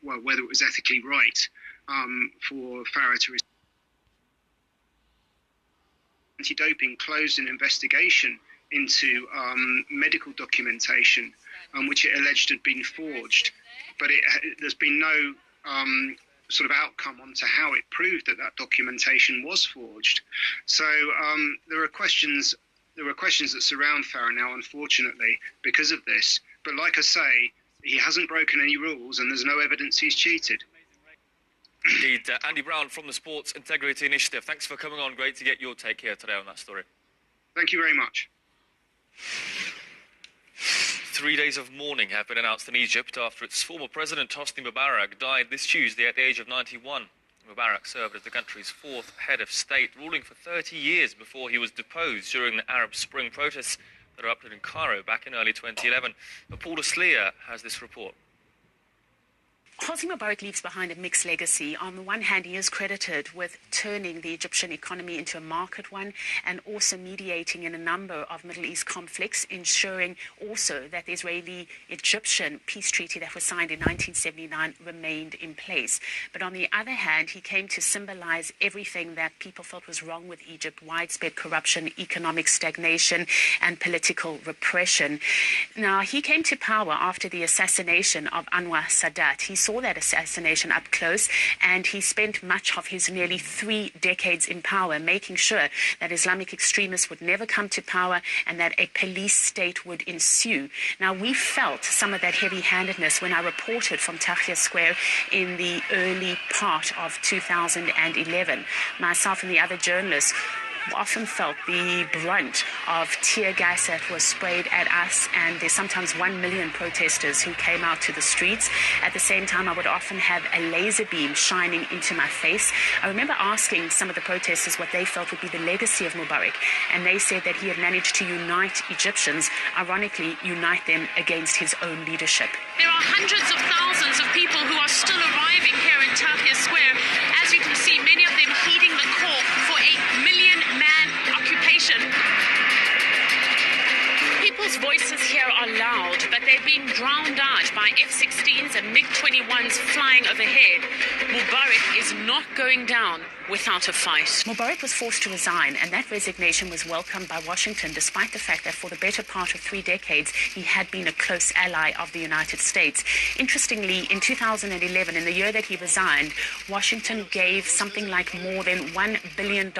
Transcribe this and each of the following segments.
whether it was ethically right for Farah to receive. Anti-doping closed an investigation into medical documentation which it alleged had been forged, but there's been no sort of outcome onto how it proved that documentation was forged. So there are questions that surround Farah now, unfortunately, because of this. But like I say, he hasn't broken any rules, and there's no evidence he's cheated. Indeed. Andy Brown from the Sports Integrity Initiative. Thanks for coming on. Great to get your take here today on that story. Thank you very much. 3 days of mourning have been announced in Egypt after its former president, Hosni Mubarak, died this Tuesday at the age of 91. Mubarak served as the country's fourth head of state, ruling for 30 years before he was deposed during the Arab Spring protests that erupted in Cairo back in early 2011. Paul Aslia has this report. Hosni Mubarak leaves behind a mixed legacy. On the one hand, he is credited with turning the Egyptian economy into a market one and also mediating in a number of Middle East conflicts, ensuring also that the Israeli-Egyptian peace treaty that was signed in 1979 remained in place. But on the other hand, he came to symbolize everything that people felt was wrong with Egypt: widespread corruption, economic stagnation, and political repression. Now, he came to power after the assassination of Anwar Sadat. He saw that assassination up close, and he spent much of his nearly 3 decades in power making sure that Islamic extremists would never come to power and that a police state would ensue. Now, we felt some of that heavy-handedness when I reported from Tahrir Square in the early part of 2011. Myself and the other journalists often felt the brunt of tear gas that was sprayed at us, and there's sometimes 1 million protesters who came out to the streets. At the same time, I would often have a laser beam shining into my face. I remember asking some of the protesters what they felt would be the legacy of Mubarak, and they said that he had managed to unite Egyptians, ironically unite them against his own leadership. There are hundreds of thousands of people who are still arriving here in Tahrir Square. As you can see, many of them heeding the call for a million-man occupation. People's voices here are loud, but they're being drowned out by F-16s and MiG-21s flying overhead. Mubarak is not going down without a fight. Mubarak was forced to resign, and that resignation was welcomed by Washington, despite the fact that for the better part of 3 decades, he had been a close ally of the United States. Interestingly, in 2011, in the year that he resigned, Washington gave something like more than $1 billion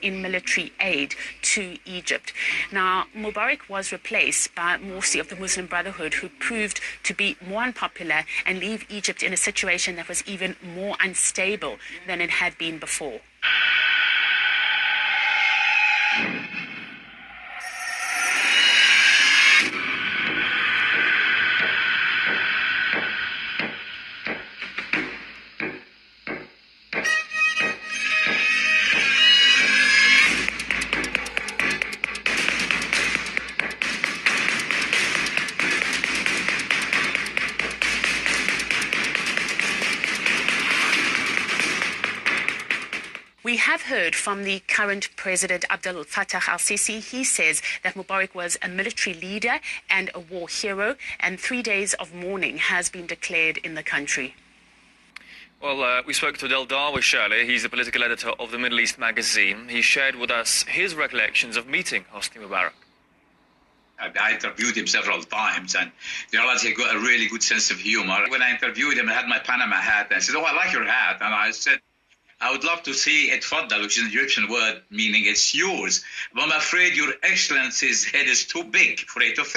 in military aid to Egypt. Now, Mubarak was replaced by Morsi of the Muslim Brotherhood, who proved to be more unpopular and leave Egypt in a situation that was even more unstable than it had been before. We have heard from the current president, Abdel Fattah al-Sisi. He says that Mubarak was a military leader and a war hero, and 3 days of mourning has been declared in the country. Well, we spoke to Del Darwish earlier. He's the political editor of the Middle East magazine. He shared with us his recollections of meeting Hosni Mubarak. I interviewed him several times, and in reality, he got a really good sense of humor. When I interviewed him, I had my Panama hat, and I said, "Oh, I like your hat." And I said, "I would love to see it faddal," which is an Egyptian word meaning it's yours. But I'm afraid your excellency's head is too big for it to fit.